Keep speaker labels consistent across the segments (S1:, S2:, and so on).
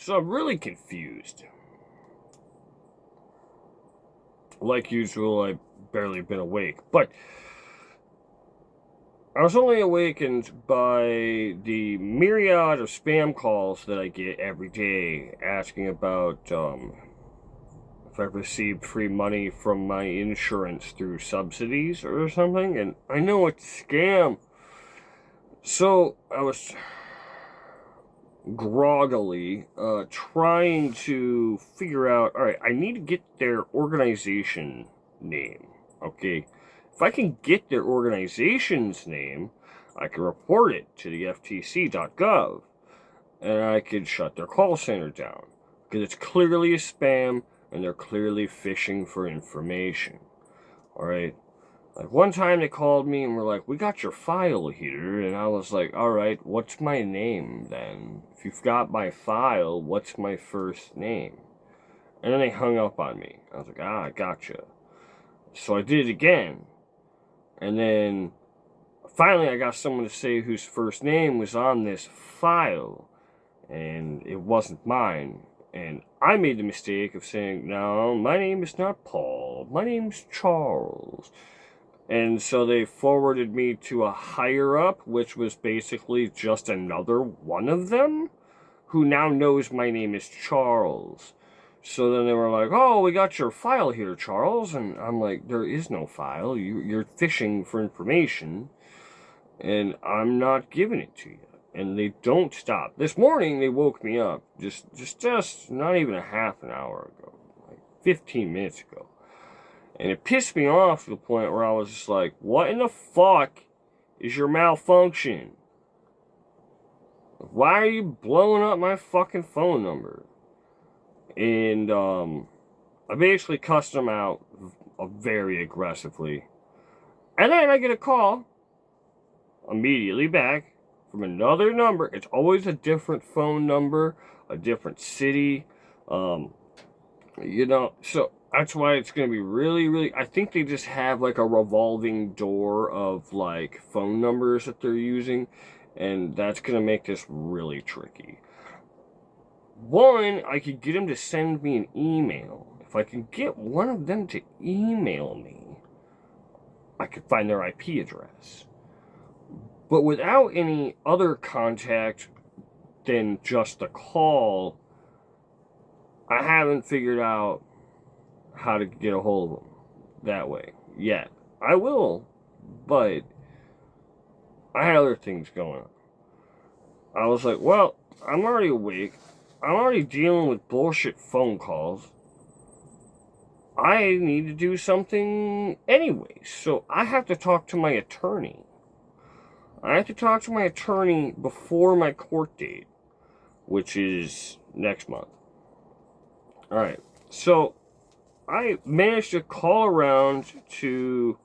S1: So I'm really confused. Like usual, I've barely been awake. But I was only awakened by the myriad of spam calls that I get every day asking about if I've received free money from my insurance through subsidies or something. And I know it's a scam. So I was groggily trying to figure out, all right, I need to get their organization name. Okay, if I can get their organization's name, I can report it to the ftc.gov and I could shut their call center down because it's clearly a spam and they're clearly fishing for information. All right. Like one time they called me and were like, "We got your file here," and I was like, "All right, what's my name then? If you've got my file, what's my first name?" And then they hung up on me. I was like, "Ah, gotcha." So I did it again, and then finally I got someone to say whose first name was on this file, and it wasn't mine. And I made the mistake of saying, "No, my name is not Paul. My name's Charles." And so they forwarded me to a higher up, which was basically just another one of them, who now knows my name is Charles. So then they were like, "Oh, we got your file here, Charles." And I'm like, "There is no file. You're fishing for information, and I'm not giving it to you." And they don't stop. This morning, they woke me up, just not even a half an hour ago, like 15 minutes ago. And it pissed me off to the point where I was just like, what in the fuck is your malfunction? Why are you blowing up my fucking phone number? And I basically cussed them out very aggressively. And then I get a call immediately back from another number. It's always a different phone number, a different city. So that's why it's going to be really, I think they just have like a revolving door of like phone numbers that they're using, and that's going to make this really tricky. One, I could get them to send me an email. If I can get one of them to email me, I could find their IP address. But without any other contact than just the call, I haven't figured out how to get a hold of them that way yet. I will, but I had other things going on. I was like, well, I'm already awake. I'm already dealing with bullshit phone calls. I need to do something anyway, so I have to talk to my attorney. I have to talk to my attorney before my court date, which is next month. Alright, so I managed to call around to,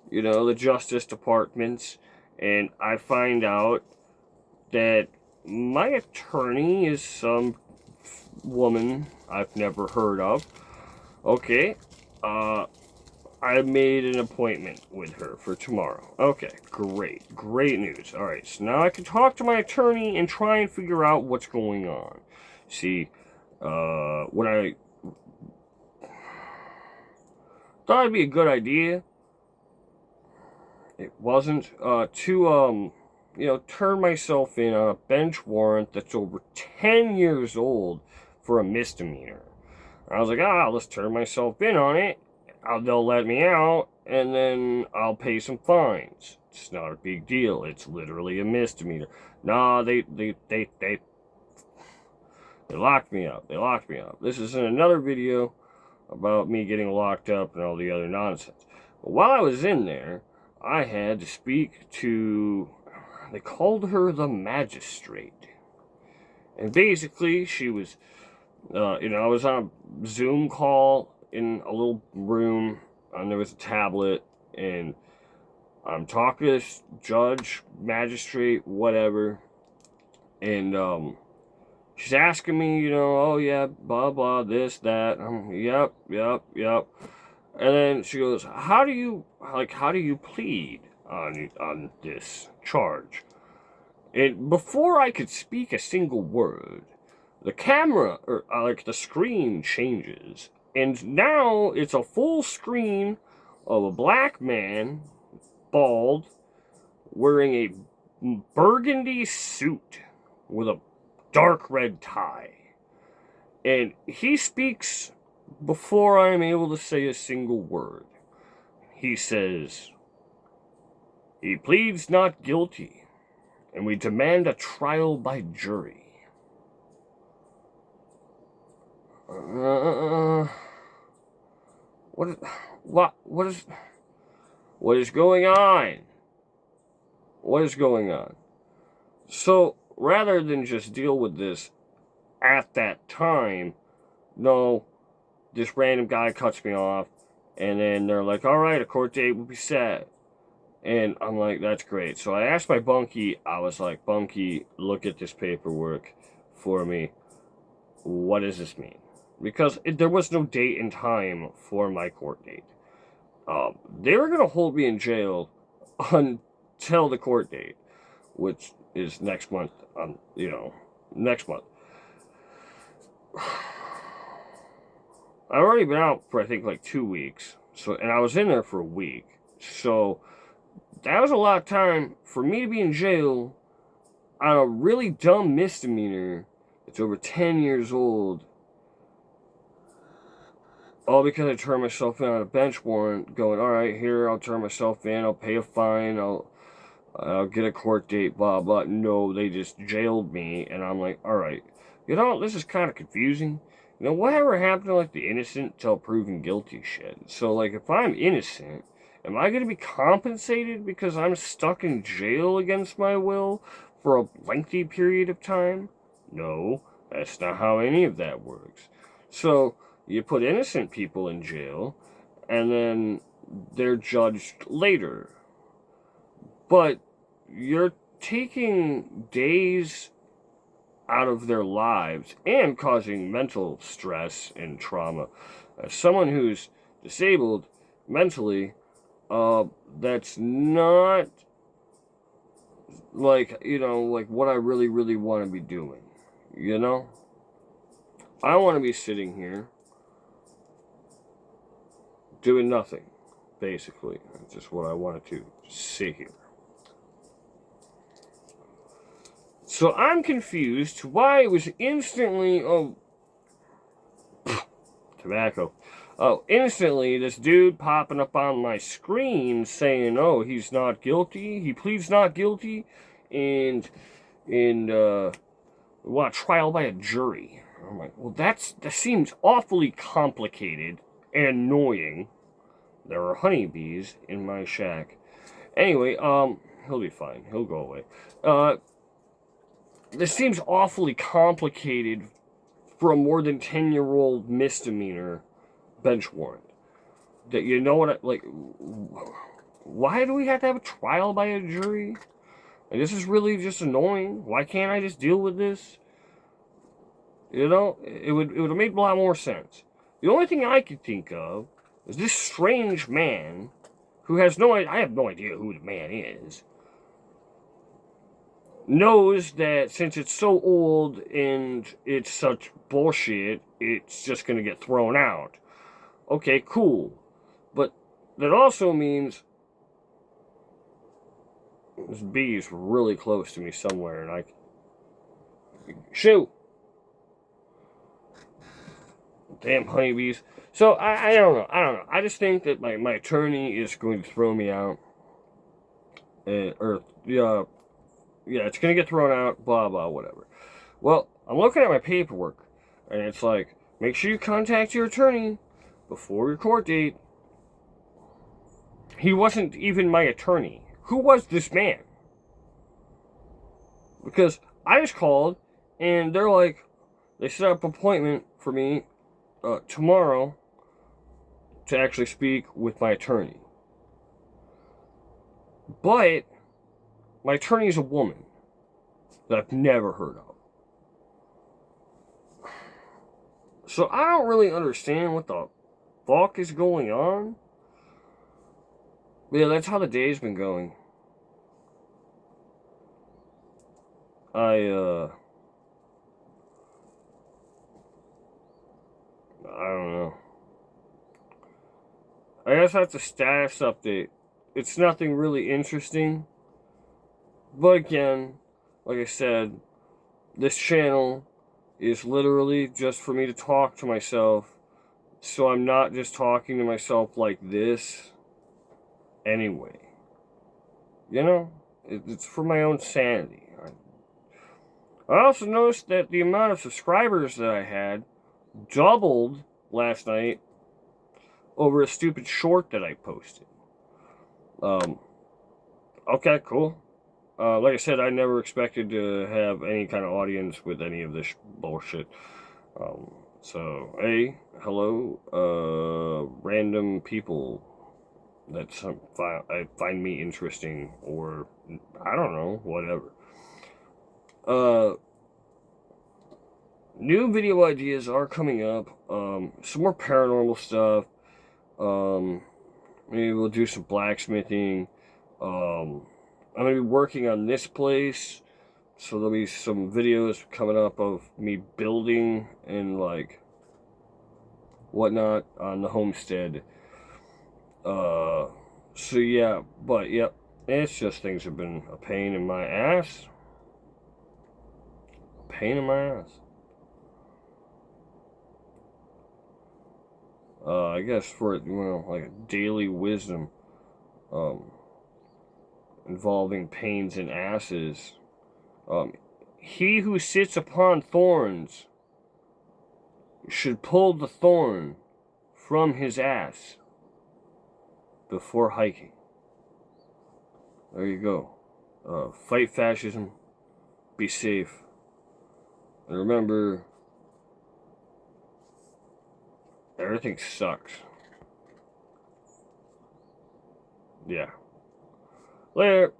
S1: the justice departments, and I find out that my attorney is some woman I've never heard of. Okay, I made an appointment with her for tomorrow. Okay, great news. Alright, so now I can talk to my attorney and try and figure out what's going on. See, what I thought it'd be a good idea, it wasn't, to, turn myself in on a bench warrant that's over 10 years old for a misdemeanor. I was like, let's turn myself in on it. They'll let me out, and then I'll pay some fines. It's not a big deal. It's literally a misdemeanor. Nah, they locked me up. They locked me up. This is in another video about me getting locked up and all the other nonsense. But while I was in there, I had to speak to, they called her the magistrate. And basically, she was, I was on a Zoom call in a little room, and there was a tablet, and I'm talking to this judge, magistrate, whatever, and, she's asking me, oh yeah, blah, blah, this, that, yep. And then she goes, how do you plead on this charge? And before I could speak a single word, the camera, or like the screen changes. And now it's a full screen of a black man, bald, wearing a burgundy suit with a dark red tie. And he speaks before I'm able to say a single word. He says, he pleads not guilty, and we demand a trial by jury. What is going on? What is going on? So, rather than just deal with this at that time, no, this random guy cuts me off, and then they're like, alright, a court date will be set. And I'm like, that's great. So I asked my bunkie, I was like, Bunkie, look at this paperwork for me. What does this mean? Because there was no date and time for my court date. They were going to hold me in jail until the court date, which is next month, next month. I've already been out for, I think, like 2 weeks. And I was in there for a week. So that was a lot of time for me to be in jail on a really dumb misdemeanor that's over 10 years old. All because I turned myself in on a bench warrant, going, alright, here, I'll turn myself in, I'll pay a fine, I'll get a court date, blah, blah. No, they just jailed me, and I'm like, alright, this is kind of confusing. Whatever happened to, like, the innocent till proven guilty shit? So, like, if I'm innocent, am I going to be compensated because I'm stuck in jail against my will for a lengthy period of time? No, that's not how any of that works. So, you put innocent people in jail, and then they're judged later. But you're taking days out of their lives and causing mental stress and trauma. As someone who's disabled mentally, that's not like what I really, really want to be doing. I want to be sitting here doing nothing, basically. That's just what I wanted to sit here. So I'm confused why it was instantly, tobacco. Instantly, this dude popping up on my screen saying, oh, he's not guilty, he pleads not guilty, and want a trial by a jury. I'm like, well, that seems awfully complicated and annoying. There are honeybees in my shack. Anyway, he'll be fine. He'll go away. This seems awfully complicated for a more than 10-year-old misdemeanor bench warrant. That why do we have to have a trial by a jury? This is really just annoying. Why can't I just deal with this? It would have made a lot more sense. The only thing I could think of is this strange man who has I have no idea who the man is, knows that since it's so old and it's such bullshit, it's just going to get thrown out. Okay, cool. But that also means this bee is really close to me somewhere, and shoot! Damn honeybees. So, I don't know. I just think that my attorney is going to throw me out. Yeah, it's going to get thrown out, blah, blah, whatever. Well, I'm looking at my paperwork, and it's like, make sure you contact your attorney before your court date. He wasn't even my attorney. Who was this man? Because I just called, and they're like, they set up an appointment for me tomorrow to actually speak with my attorney. But my attorney is a woman that I've never heard of. So I don't really understand what the fuck is going on. But yeah, that's how the day's been going. I don't know. I guess that's a status update. It's nothing really interesting. But again, like I said, this channel is literally just for me to talk to myself. So I'm not just talking to myself like this anyway. You know? It's for my own sanity. I also noticed that the amount of subscribers that I had doubled last night over a stupid short that I posted. Okay, cool. Like I said, I never expected to have any kind of audience with any of this bullshit. So, hey, hello, random people that I find me interesting, or I don't know, whatever. New video ideas are coming up. Some more paranormal stuff. Maybe we'll do some blacksmithing. I'm gonna be working on this place, so there'll be some videos coming up of me building and like whatnot on the homestead. So yeah, but yep, it's just things have been a pain in my ass. A pain in my ass. I guess for like a daily wisdom, involving pains and asses. He who sits upon thorns should pull the thorn from his ass before hiking. There you go. Fight fascism. Be safe. And remember, everything sucks. Yeah. Later.